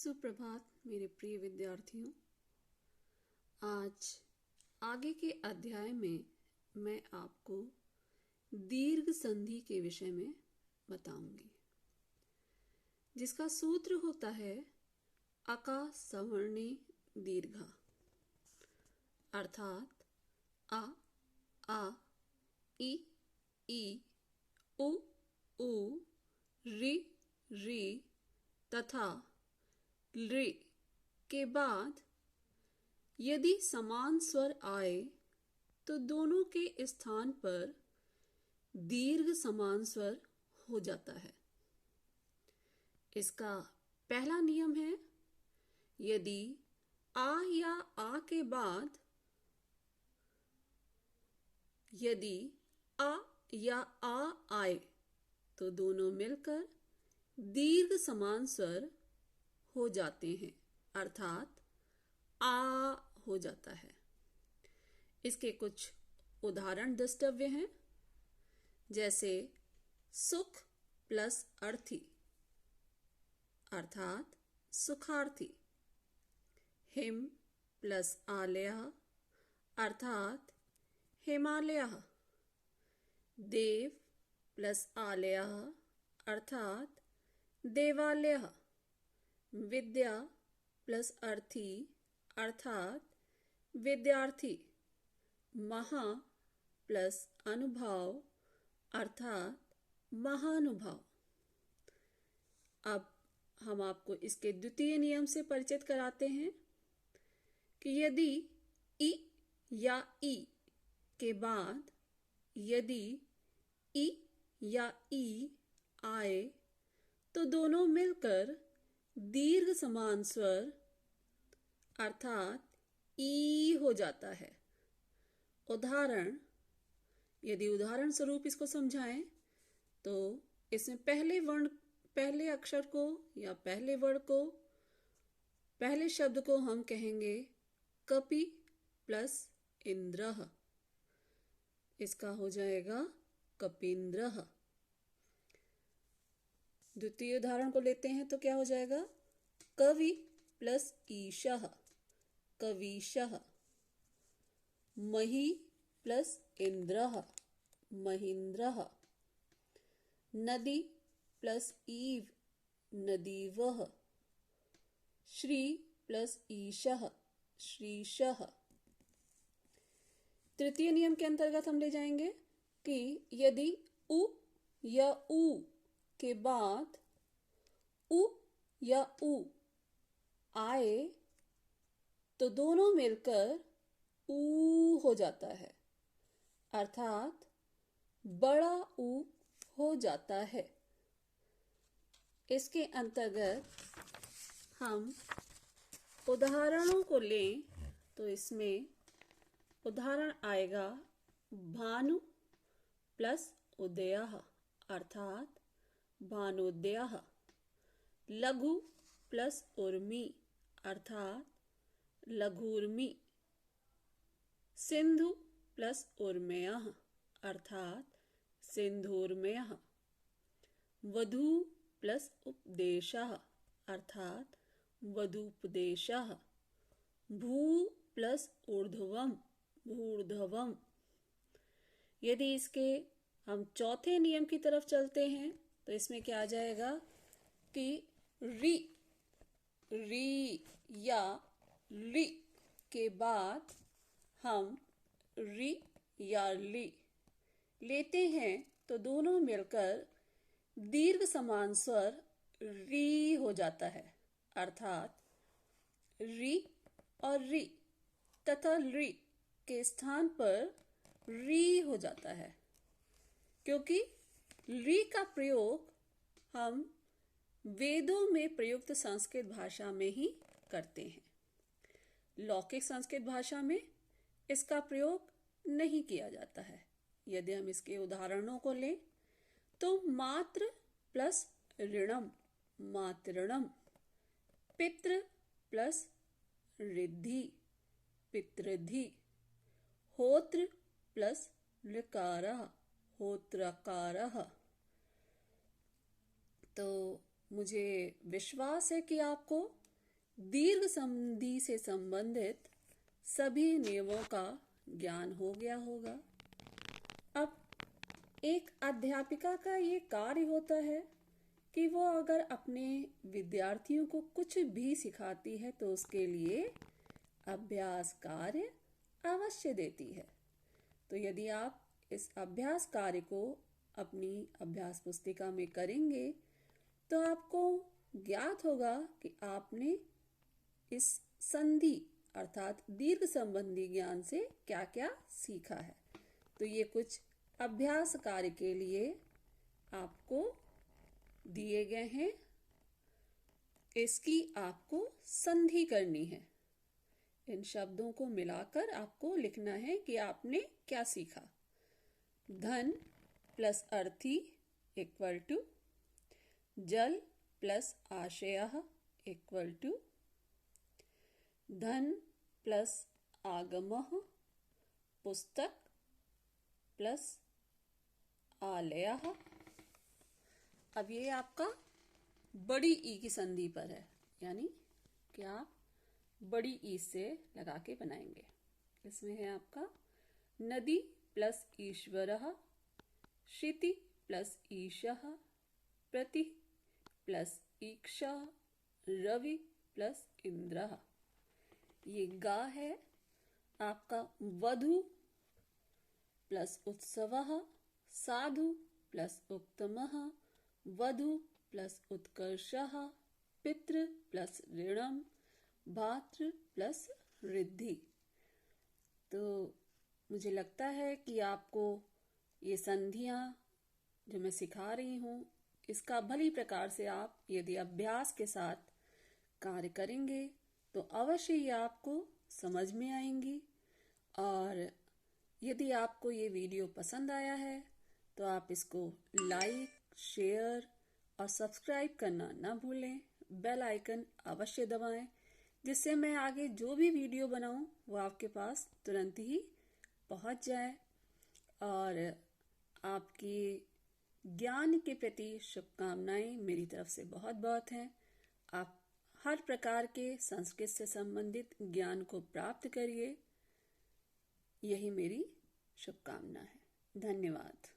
सुप्रभात मेरे प्रिय विद्यार्थियों। आज आगे के अध्याय में मैं आपको दीर्घ संधि के विषय में बताऊंगी, जिसका सूत्र होता है अका सवर्णे दीर्घा, अर्थात आ, ई, उ, री तथा रे के बाद यदि समान स्वर आए तो दोनों के स्थान पर दीर्घ समान स्वर हो जाता है। इसका पहला नियम है, यदि आ या आ के बाद यदि आ या आ आए तो दोनों मिलकर दीर्घ समान स्वर हो जाते हैं, अर्थात आ हो जाता है। इसके कुछ उदाहरण द्रष्टव्य हैं, जैसे सुख प्लस अर्थी अर्थात सुखार्थी, हिम प्लस आलय अर्थात हिमालय, देव प्लस आलय अर्थात देवालय, विद्या प्लस अर्थी अर्थात विद्यार्थी, महा प्लस अनुभव अर्थात महानुभाव। अब हम आपको इसके द्वितीय नियम से परिचित कराते हैं कि यदि ई या ई के बाद यदि ई या ई आए तो दोनों मिलकर दीर्घ समान स्वर अर्थात ई हो जाता है। उदाहरण, यदि उदाहरण स्वरूप इसको समझाएं तो इसमें पहले अक्षर को या पहले वर्ड को, पहले शब्द को हम कहेंगे कपि प्लस इंद्रः, इसका हो जाएगा कपींद्रः। द्वितीय उदाहरण को लेते हैं तो क्या हो जाएगा, कवि प्लस ईशः कविशः, मही प्लस इंद्रः महींद्रः, नदी प्लस ईव नदीवः, श्री प्लस ईशः श्रीशः। तृतीय नियम के अंतर्गत हम ले जाएंगे कि यदि उ या उ के बाद उ या उ आए तो दोनों मिलकर ऊ हो जाता है, अर्थात बड़ा ऊ हो जाता है। इसके अंतर्गत हम उदाहरणों को लें तो इसमें उदाहरण आएगा भानु प्लस उदयः अर्थात भानुदयः, लघु प्लस उर्मी अर्थात लघुर्मी, सिंधु प्लस उर्मयः अर्थात सिंधुर्मयः, वधू प्लस उपदेशः अर्थात वधूपदेशः, भू प्लस ऊर्ध्वम भूर्ध्वम। यदि इसके हम चौथे नियम की तरफ चलते हैं तो इसमें क्या आ जाएगा कि री या ली के बाद हम री या ली लेते हैं तो दोनों मिलकर दीर्घ समान स्वर री हो जाता है, अर्थात री और री तथा री के स्थान पर री हो जाता है, क्योंकि री का प्रयोग हम वेदों में प्रयुक्त संस्कृत भाषा में ही करते हैं। लौकिक संस्कृत भाषा में इसका प्रयोग नहीं किया जाता है। यदि हम इसके उदाहरणों को लें तो मात्र प्लस ऋणम मातृणम, पितृ प्लस रिद्धि पितृधि, होत्र प्लस ऋकारः होत्रकारः। तो मुझे विश्वास है कि आपको दीर्घ संधि से संबंधित सभी नियमों का ज्ञान हो गया होगा। अब एक अध्यापिका का ये कार्य होता है कि वो अगर अपने विद्यार्थियों को कुछ भी सिखाती है तो उसके लिए अभ्यास कार्य अवश्य देती है। तो यदि आप इस अभ्यास कार्य को अपनी अभ्यास पुस्तिका में करेंगे तो आपको ज्ञात होगा कि आपने इस संधि अर्थात दीर्घ संबंधी ज्ञान से क्या क्या सीखा है। तो ये कुछ अभ्यास कार्य के लिए आपको दिए गए हैं। इसकी आपको संधि करनी है। इन शब्दों को मिलाकर आपको लिखना है कि आपने क्या सीखा। धन प्लस अर्थी इक्वल टू जल प्लस आशयः इक्वल टू धन प्लस आगमः पुस्तक प्लस आलयः। अब ये आपका बड़ी ई की संधि पर है, यानी कि आप बड़ी ई से लगा के बनाएंगे। इसमें है आपका नदी प्लस ईश्वरः, क्षिति प्लस ईशः, प्रति प्लस ईक्षा, रवि प्लस इंद्रः। ये गा है आपका वधु प्लस उत्सवः, साधु प्लस उत्तमः, वधु प्लस उत्कर्षः, पितृ प्लस ऋणम, भातृ प्लस रिद्धि। तो मुझे लगता है कि आपको ये संधियाँ जो मैं सिखा रही हूँ इसका भली प्रकार से आप यदि अभ्यास के साथ कार्य करेंगे तो अवश्य ही आपको समझ में आएंगी। और यदि आपको ये वीडियो पसंद आया है तो आप इसको लाइक, शेयर और सब्सक्राइब करना ना भूलें। बेल आइकन अवश्य दबाएं जिससे मैं आगे जो भी वीडियो बनाऊं वो आपके पास तुरंत ही पहुंच जाए। और आपकी ज्ञान के प्रति शुभकामनाएं मेरी तरफ से बहुत बहुत हैं। आप हर प्रकार के संस्कृत से संबंधित ज्ञान को प्राप्त करिए, यही मेरी शुभकामना है। धन्यवाद।